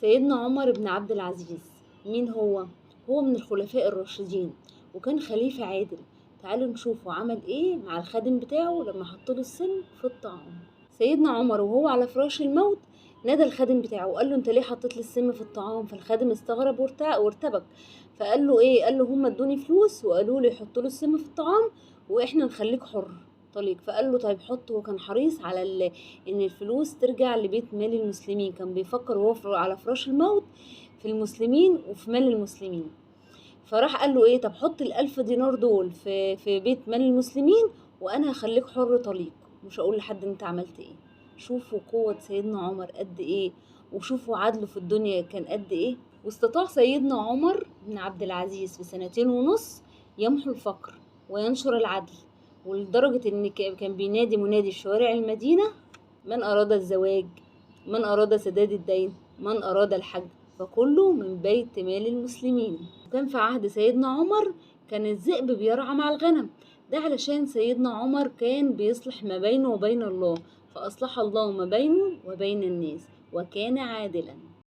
سيدنا عمر بن عبد العزيز مين هو؟ هو من الخلفاء الراشدين وكان خليفة عادل. تعالوا نشوفه عمل ايه مع الخادم بتاعه لما حطله السم في الطعام. سيدنا عمر وهو على فراش الموت نادى الخادم بتاعه وقال له انت ليه حطيت لي السم في الطعام؟ فالخادم استغرب وارتبك، فقال له ايه؟ قال له هم ادوني فلوس وقالوا لي حط له السم في الطعام واحنا نخليك حر طليق. فقال له طيب حط. هو كان حريص على ان الفلوس ترجع لبيت مال المسلمين، كان بيفكر وهو على فراش الموت في المسلمين وفي مال المسلمين. فراح قال له ايه؟ طب حط ال1000 دينار دول في بيت مال المسلمين وانا هخليك حر طليق، مش هقول لحد انت عملت ايه. شوفوا قوة سيدنا عمر قد ايه، وشوفوا عدله في الدنيا كان قد ايه. واستطاع سيدنا عمر بن عبد العزيز في 2.5 سنين يمحو الفقر وينشر العدل، ولدرجة ان كان بينادي منادي في شوارع المدينة: من اراد الزواج، من اراد سداد الدين، من اراد الحج، فكله من بيت مال المسلمين. وكان في عهد سيدنا عمر كان الذئب بيرعى مع الغنم، ده علشان سيدنا عمر كان بيصلح ما بينه وبين الله، فأصلح الله ما بينه وبين الناس وكان عادلا.